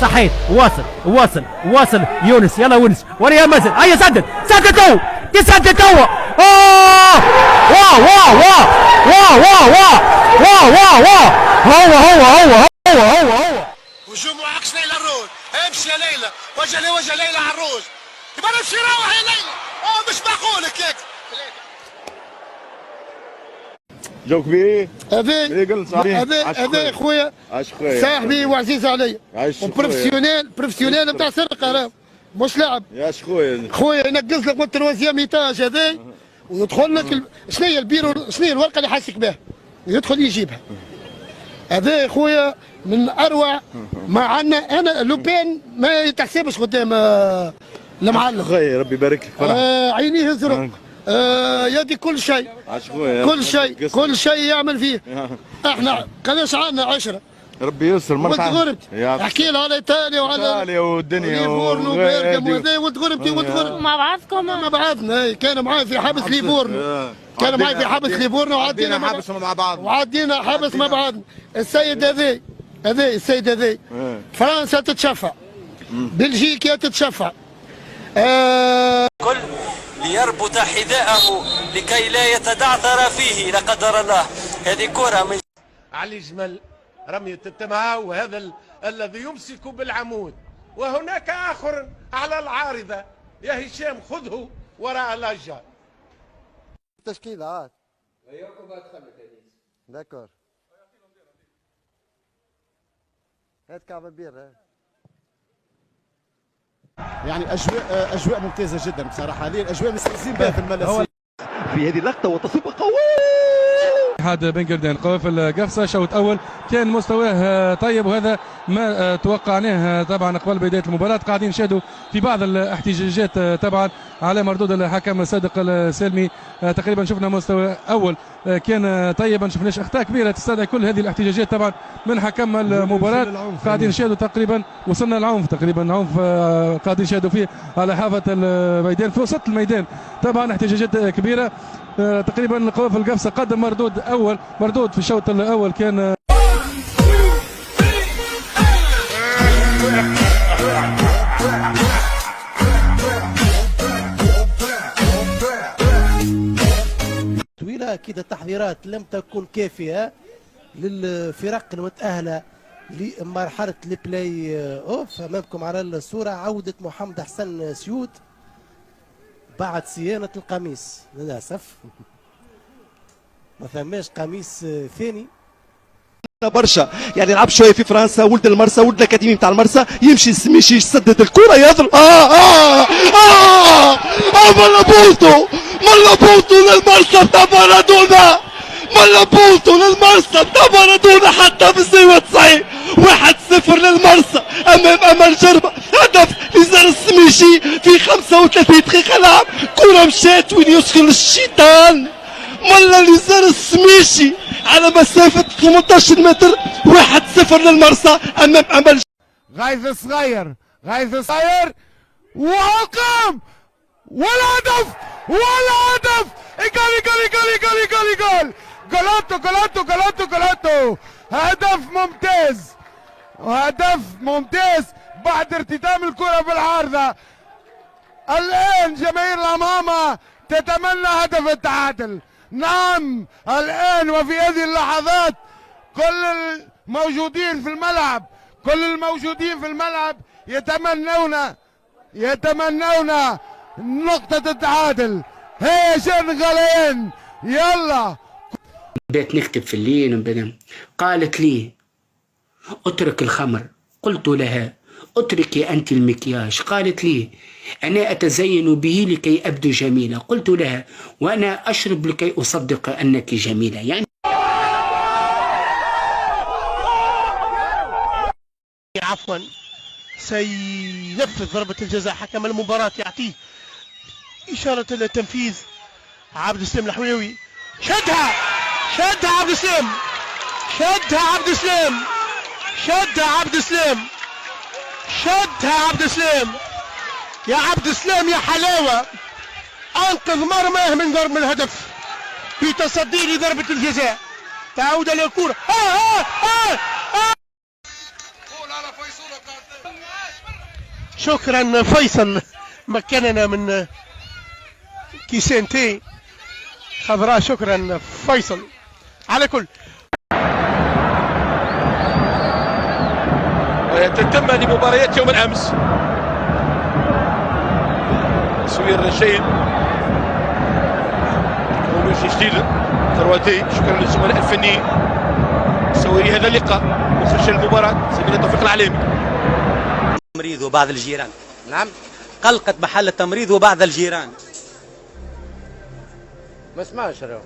صحيت واصل يونس، يلا يونس وريا مازن، هيا سدد تو تسدد تو. اوه واه واه واه واه واه واه واه واه هو هجوم عكس ليلى الروج. امشي يا ليلى، وجه ليلى على الروج. يبقى نمشي روح يا ليلى. مش معقول هيك. جو كبير هذا خويا صاحبي وعزيز علي وبروفيسيونيل نتاع سرقه راه مش لاعب. يا خويا ينقص لك من التروازيام ايتاج هذا ويدخل لك شنو هي البيرو، شنو هي الورقه اللي حاسك بها يدخل يجيبها. هذا خويا من اروع ما عندنا. انا لوبين ما يتحسبش قدام المعلم. خويا ربي يبارك لك. عينيه زرق. يدي كل شيء كل شيء يعمل فيه. احنا قداش عندنا 10. ربي يسر مرة وتغربتي احكي لها على ايطاليا وعلى والدنيا ليفورنو وبيرجم وتغربتي مع بعضكم. مع بعضنا. كان معي في حبس ليفورنو، كان معي في حبس ليفورنو وعدينا حبس مع بعض، وعدينا حبس مع بعض. السيد هذا فرنسا تتشفع، بلجيكا تتشفع. كل ليربط حذاءه لكي لا يتدعثر فيه لا قدر الله. هذه كرة من علي جمل رمية التمها، وهذا الذي يمسك بالعمود، وهناك آخر على العارضة. يا هشام خذه وراء الأشجار. تشكيلات داكور. هات كعب بير. يعني اجواء ممتازه جدا بصراحه. هذه الاجواء مستانسين بها في الملاسي في هذه اللقطه وتصويب قوي. اتحاد بن قردان قوي في القفصه. شوط اول كان مستواه طيب، وهذا ما توقعناه طبعا قبل بدايه المباراه. قاعدين نشاهدوا في بعض الاحتجاجات طبعا على مردود الحكم صادق السالمي. تقريبا شفنا مستوى اول كان طيب، ما شفناش اخطاء كبيره تستدعي كل هذه الاحتجاجات طبعا من حكم المباراه. قاعدين نشاهدوا تقريبا وصلنا العنف، تقريبا عنف قاعدين نشاهدوا فيه على حافه الميدان في وسط الميدان. طبعا احتجاجات كبيره. تقريبا القوى في القفصه قدم مردود في الشوط الاول كان طويلة. أكيد التحضيرات لم تكن كافية للفرق المتأهلة لمرحلة البلاي أوف. أمامكم على الصورة عودة محمد حسن سيود بعد صيانة القميص. للأسف ما ثماش قميص ثاني. برشا يعني لعب شويه في فرنسا، ولد المرسى، ولد الاكاديمي نتاع المرسى، يمشي يمشي يسدد الكره يضرب. ملابوتو للمرسى بتاع مارادونا، حتى في 92 1-0 للمرسى امام الجربه. هدف لزار السميشي في 35 دقيقه لعب. كره مشات وين يسكن الشيطان. ملا لزار السميشي على مسافة 18 متر. 1-0 للمرسى أمام غيث صغير وحكم والهدف جول جولاتو. هدف ممتاز بعد ارتدام الكرة بالعارضة. الآن جماهير الأمامة تتمنى هدف التعادل. نعم الآن وفي هذه اللحظات كل الموجودين في الملعب يتمنون نقطة التعادل. هيا جن غليان يلا. بدأت نكتب في الليل قالت لي اترك الخمر. قلت لها اتركي أنت المكياج. قالت لي أنا أتزين به لكي أبدو جميلة. قلت لها وأنا أشرب لكي أصدق أنك جميلة. يعني عفوا سينفذ ضربة الجزاء. حكم المباراة يعطيه إشارة التنفيذ. عبد السلام الحويوي شدها عبد السلام يا عبد السلام يا حلاوة. أنقذ مرماه من ضرب الهدف في تصدي لضربة الجزاء. تعود للكرة. قول على فيصل شكرا فيصل مكننا من كيسين تي خضراء. شكرا فيصل. على كل تتم لمباريات يوم الامس. تصوير رشيد تكنولوجيا جديده كرواتي. شكرا للزملاء الفنيين تصويري هذا اللقاء. مخرج المباراه زميلنا توفيق العليمي. تمريض وبعض الجيران. نعم قلقت محل التمريض وبعض الجيران. ما اسمعش راه.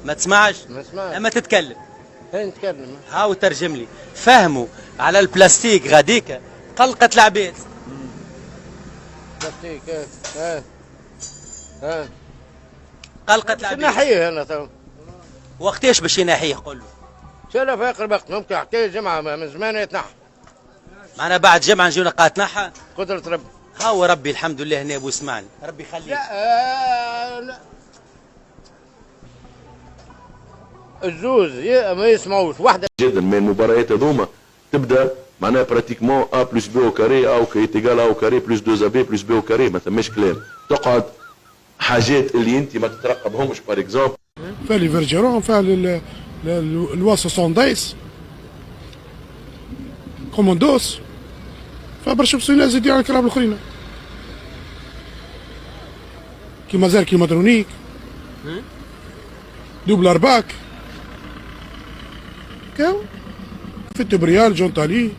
ما تسمعش؟ ما اسمعش. اما تتكلم. فين نتكلم؟ هاو ترجم لي. فهموا على البلاستيك غاديك قلقت العباد. بلاستيك قلقت العباد. نحيه انا تو. وقتاش باش ينحيه قول له؟ ان شاء الله في اقرب وقت. ممكن حكايه جمعه من زمان يتنحى. معنا بعد جمعه نجيو نلقاه تنحى. قدرة ربي. هاو ربي الحمد لله هنا ابو اسمعني ربي يخليك. لا الزوز ما يسمعوش واحده جدا من المباريات هذوما تبدا معناها براتيكمون ا بلس بي او كاري او كي تيغال او كاري بلس 2 بي بلس بي او كاري. ما ثماش كلام. تقعد حاجات اللي انت ما تترقبهمش باغ اكزومبل. فيها لي فيرجيرون فيها الوا 70 كوموندوس فبرشا بصينا زيد على الكلام الاخرين كيما زال كيما درونيك دوبل ارباك كاو في التبريال جون تالي.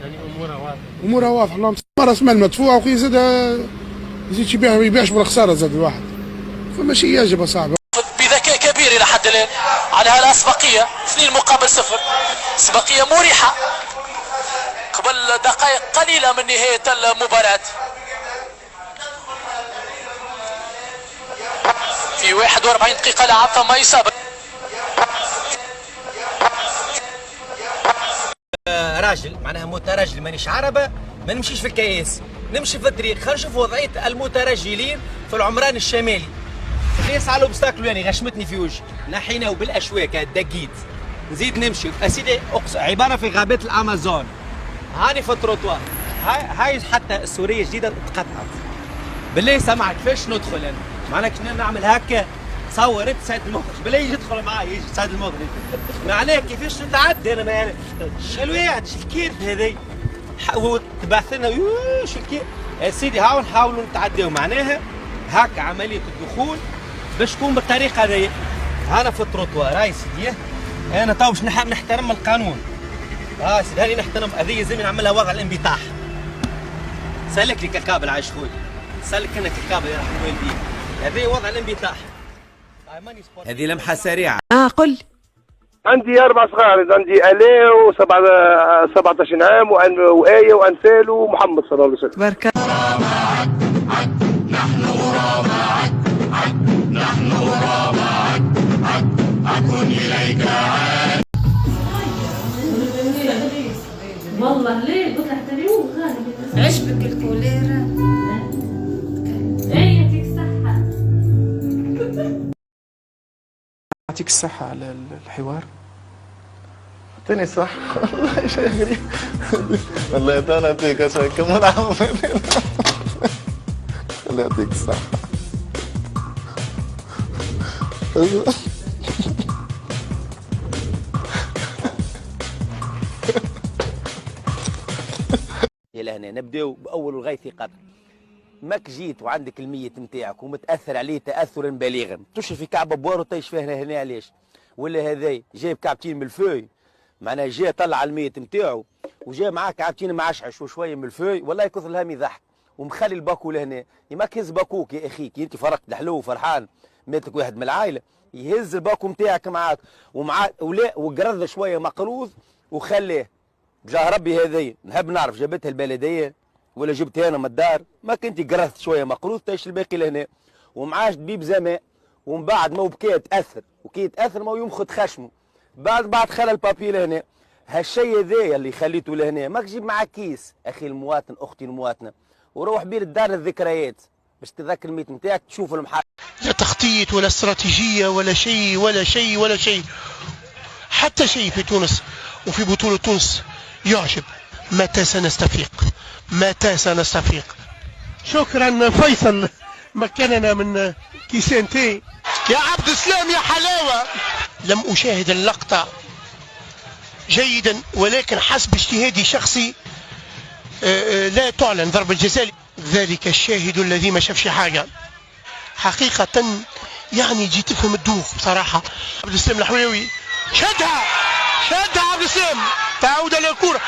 يعني امورها واضحه. امورها واضحه. اللهم راس مال مدفوع وكي زاد يزيد يبيع ما يبيعش بالخساره زاد الواحد. فماشي يجب صعبه. بذكاء كبير الى حد الان على هالاسبقيه 2-0. اسبقيه مريحه قبل دقائق قليله من نهايه المباراه. في 41 دقيقه لعب ثم اصابه. راجل معناها مترجل مانيش عربه ما نمشيش في الكياس نمشي في الطريق. خلينا نشوف وضعيه المترجلين في العمران الشمالي. قيس على الاوبستاكل يعني غشمتني في وجهي. نحينا بالاشواك دقيت نزيد نمشي اسيدي عباره في غابات الامازون. هاني في التروطوار. هاي حتى السوريه الجديده تقطعت. بالله سمع كيفاش ندخل انا معناها كنا نعمل هكا. صورت سيد المخرج بالله يجي يدخل معايا يجي سيد المخرج معناه كيفاش نتعدى انا ما شلويات الكيرف هذي تبعث لنا شو الكيرف يا سيدي. هاو نحاولوا نتعداو معناها هكا عمليه الدخول باش تكون بالطريقه هذيا. انا في التروطوار هاي سيدي انا تو باش نحترم القانون. سيدي هاني نحترم هذه زي نعملها وضع الانبطاح. سلك لي كالكابل عايش خويا سلك انا كالكابل يا رحم والديك. هذه وضع الانبطاح. هذه لمحة سريعة. قل. عندي 4 صغار. عندي آلاء و17 عام وآية وأنفال ومحمد صلى الله عليه وسلم. بارك نحن غرابة نحن غرابة عد إليك عاد. والله ليه قلت لك اليوم غالي عجبك الكوليرا. يعطيك الصحة. يعطيك الصحة على الحوار. اعطيني صح. والله يا شيخ غريب. والله انا اعطيك يا شيخ كم العام. الله يعطيك الصحة. إلى هنا نبداو بأول الغاية قطر. ماك جيت وعندك الميت نتاعك ومتاثر عليه تاثرا بالغا تشرف في كعبه بوار وطيش فيها هنا علاش؟ ولا هذايا جايب كعبتين من الفوي معناها جا طلع الميت نتاعو وجا معاه كعبتين معشعش وشويه من الفوي والله يكثر الهم يضحك ومخلي الباكو لهنا. يماك هز باكوك يا اخي كي انت فرقت الحلو وفرحان مات لك واحد من العائله يهز الباكو نتاعك معاك ومعاه ولا وقرض شويه مقروض وخليه بجاه ربي. هذايا نحب نعرف جابتها البلديه ولا جبتها انا من الدار. ما كنت قرضت شويه مقروض تايش الباقي لهنا ومعاش دبيب زمان ومن بعد ما بكى تاثر وكي تاثر ما يمخذ خشمه بعد خلى البابي لهنا. هالشيء هذايا اللي خليته لهنا ماك جيب معاك كيس اخي المواطن اختي المواطنه وروح بيه للدار الذكريات باش تذكر الميت نتاعك تشوف المحل. لا تخطيط ولا استراتيجيه ولا شيء ولا شيء ولا شيء حتى شيء في تونس وفي بطوله تونس يعجب. متى سنستفيق؟ متى سنستفيق؟ شكرا فيصل، مكننا من كيسانتي. يا عبد السلام يا حلاوة، لم أشاهد اللقطة جيدا، ولكن حسب اجتهادي شخصي لا تعلن ضربة جزاء. ذلك الشاهد الذي ما شافش حاجة حقيقة، يعني جيت تفهم الدوخ بصراحة. عبد السلام الحويوي شدها عبد السلام، تعود إلى الكرة.